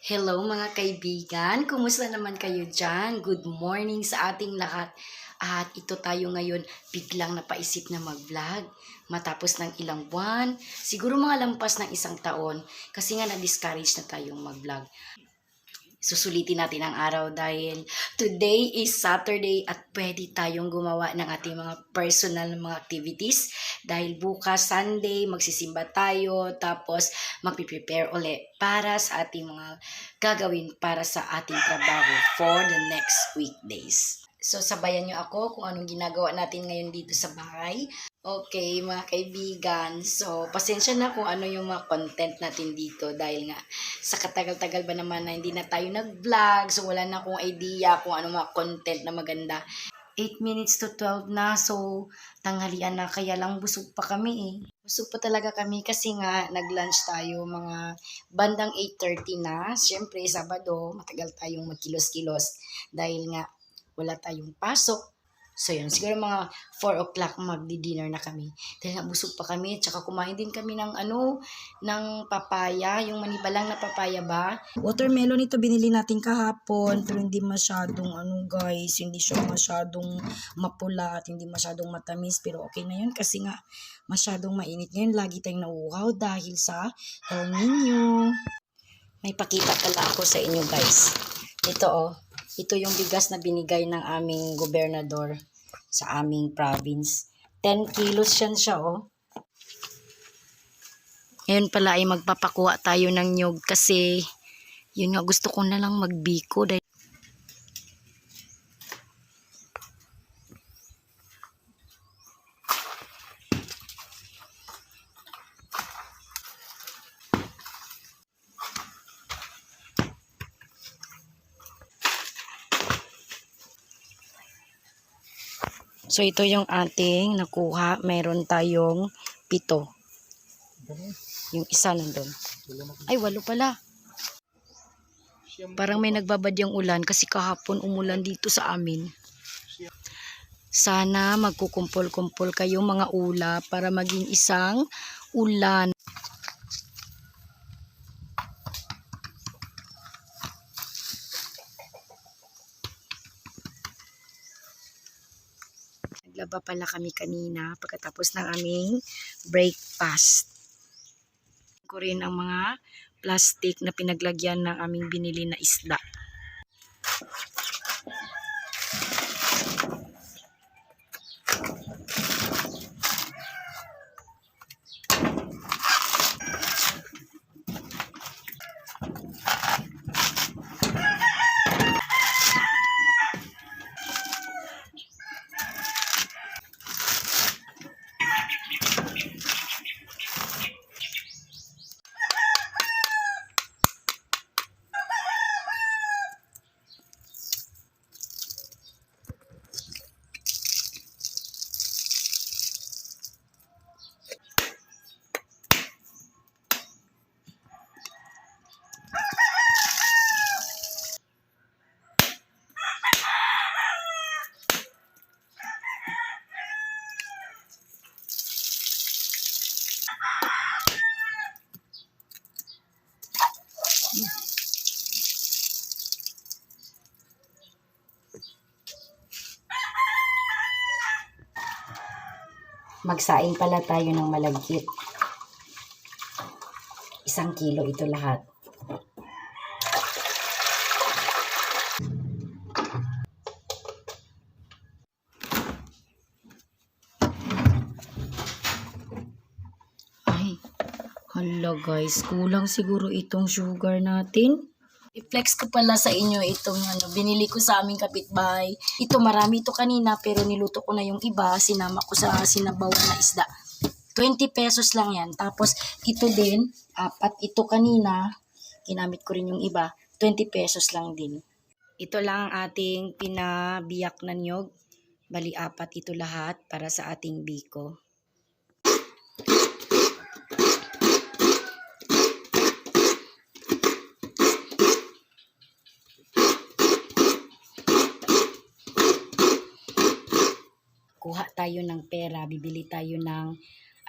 Hello mga kaibigan, kumusta naman kayo dyan? Good morning sa ating lahat. At ito tayo ngayon, biglang napaisip na mag-vlog. Matapos ng ilang buwan, siguro mga lampas ng isang taon, kasi nga na-discourage na tayong mag-vlog. Susulitin natin ang araw dahil today is Saturday at pwede tayong gumawa ng ating mga personal na mga activities. Dahil bukas Sunday, magsisimba tayo, tapos magpiprepare ulit para sa ating mga gagawin para sa ating trabaho for the next weekdays. So sabayan nyo ako kung anong ginagawa natin ngayon dito sa bahay. Okay, mga kaibigan. So, pasensya na kung ano yung mga content natin dito dahil nga sa katagal-tagal ba naman na hindi na tayo nag-vlog. So, wala na akong idea kung ano mga content na maganda. 8 minutes to 12 na. So, tanghalian na. Kaya lang busog pa kami eh. Busog pa talaga kami kasi nga nag-lunch tayo mga bandang 8:30 na. Siyempre, Sabado, matagal tayong magkilos-kilos dahil nga wala tayong pasok. So yun, siguro mga 4 o'clock magdi-dinner na kami. Dahil nga busog pa kami, tsaka kumain din kami ng ng papaya, yung manibalang na papaya ba? Watermelon ito binili natin kahapon, pero hindi masyadong guys, hindi siya masyadong mapula at hindi masyadong matamis, pero okay na yun kasi nga masyadong mainit ngayon, lagi tayong nauuhaw dahil sa El Nino. May pakita pala ako sa inyo guys. Ito yung bigas na binigay ng aming gobernador sa aming province. 10 kilos siya Ngayon pala ay magpapakuha tayo ng nyug kasi yun nga gusto ko na lang magbiko dahil so ito yung ating nakuha. Meron tayong 7. Yung isa nandun. Ay, 8 pala. Parang may nagbabadyang ulan kasi kahapon umulan dito sa amin. Sana magkukumpol-kumpol kayong mga ulap para maging isang ulan. Naglaba pala kami kanina pagkatapos ng aming breakfast. Ko rin ang mga plastic na pinaglagyan ng aming binili na isda. Magsaing pala tayo ng malagkit. 1 kilo ito lahat. Ay, hala guys, kulang siguro itong sugar natin. I-flex ko pala sa inyo itong binili ko sa aming kapitbahay. Ito marami ito kanina pero niluto ko na yung iba. Sinama ko sa sinabawan na isda. 20 pesos lang yan. Tapos ito din, 4 ito kanina. Ginamit ko rin yung iba. 20 pesos lang din. Ito lang ang ating pinabiyak na niyog. Bali 4 ito lahat para sa ating biko. Kuha tayo ng pera, bibili tayo ng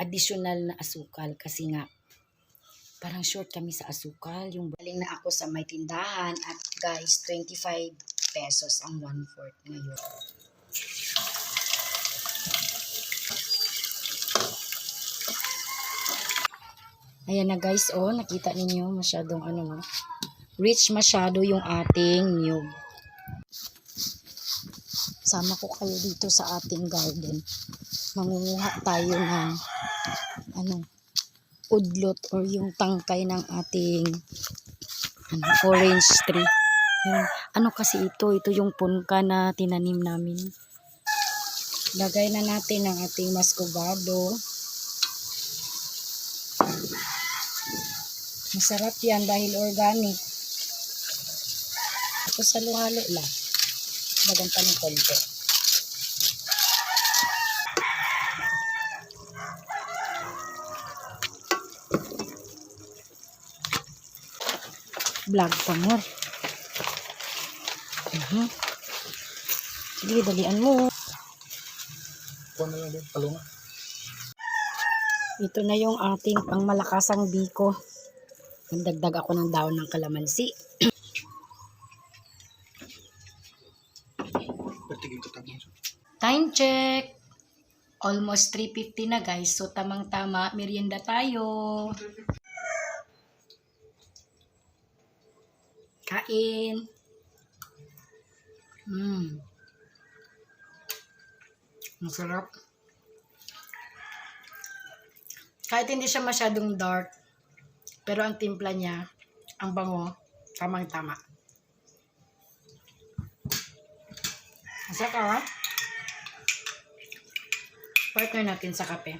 additional na asukal kasi nga Parang short kami sa asukal. Yung galing na ako sa may tindahan at guys, 25 pesos ang 1/4 ngayon. Ayan na guys, oh, nakita ninyo masyadong rich masyado yung ating niyog. Sama ko kayo dito sa ating garden. Mangunguha tayo ng udlot or yung tangkay ng ating orange tree. Kasi ito yung punka na tinanim namin. Lagay na natin ang ating muscovado. Masarap yan dahil organic. Tapos halo-halo lang. Bagan pa ng konti. Vlog pa mo. Sige, dalian mo. Ito na yung ating pangmalakasang biko. Nagdagdag ako ng daon ng kalamansi. Time check! Almost 3:50 na guys. So tamang-tama, merienda tayo. Kain. Masarap. Kahit hindi siya masyadong dark, pero ang timpla niya, ang bango, tamang-tama. Masarap, ha? Partner natin sa kape.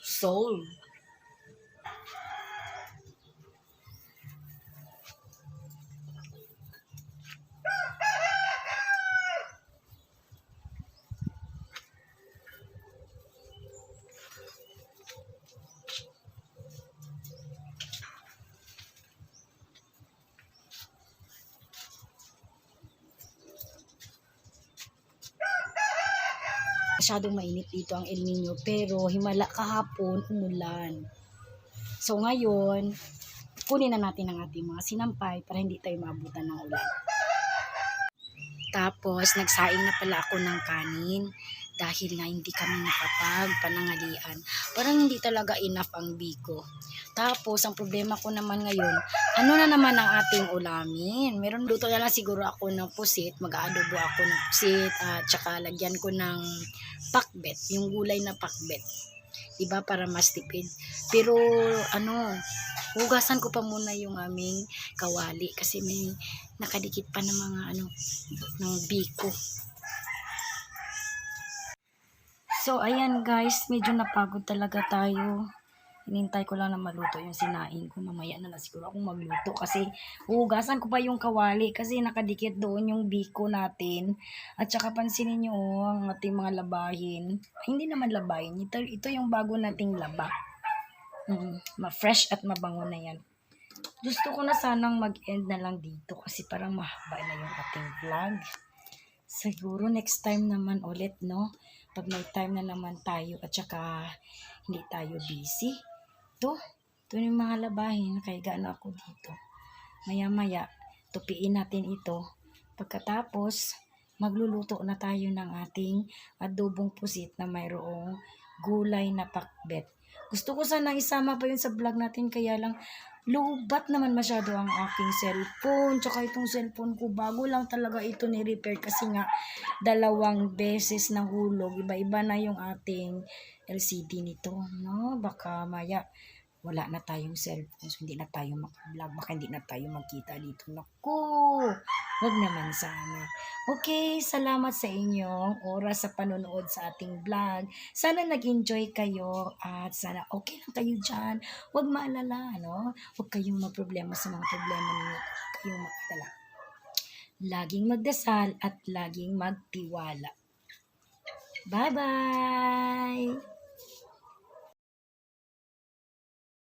Soul. Masyadong mainit dito ang El Nino, pero himala kahapon umulan. So ngayon, kunin na natin ang ating mga sinampay para hindi tayo maabutan ng ulan. Tapos nagsaing na pala ako ng kanin dahil nga hindi kami nakapagpanangalian. Parang hindi talaga enough ang biko. Tapos ang problema ko naman ngayon, ano na naman ang ating ulamin? Meron luto na lang siguro ako ng pusit, mag-aadobo ako ng pusit at saka lagyan ko ng pakbet, yung gulay na pakbet. Diba, para mas tipid. Pero hugasan ko pa muna yung aming kawali kasi may nakadikit pa ng mga ng biko. So ayan guys, medyo napagod talaga tayo. Hinintay ko lang na maluto yung sinaing ko. Mamaya na lang siguro akong magluto kasi hugasan ko pa yung kawali kasi nakadikit doon yung biko natin. At saka pansinin nyo ang ating mga labahin. Hindi naman labahin. Ito yung bago nating laba. Ma-fresh at mabango na yan. Gusto ko na sanang mag-end na lang dito kasi parang mahaba na yung ating vlog. Siguro next time naman ulit, no? Pag may time na naman tayo at saka hindi tayo busy. Ito yung mga labahin. Kaya na ako dito. Maya-maya, tupiin natin ito. Pagkatapos, magluluto na tayo ng ating adobong pusit na mayroong gulay na pakbet. Gusto ko sana isama pa yun sa vlog natin, kaya lang lubat naman masyado ang aking cellphone. Tsaka itong cellphone ko, bago lang talaga ito ni-repair kasi nga 2 beses nahulog. Iba-iba na yung ating LCD nito, no? Baka maya wala na tayong cellphone, so hindi na tayo maka-vlog, baka hindi na tayo magkita dito. Naku, wag naman sana. Okay, salamat sa inyong oras sa panonood sa ating vlog. Sana nag-enjoy kayo at sana okay lang kayo dyan. Wag maalala, no? Huwag kayong magproblema sa mga problema ninyo. Huwag kayong mag-alala. Laging magdasal at laging magtiwala. Bye-bye!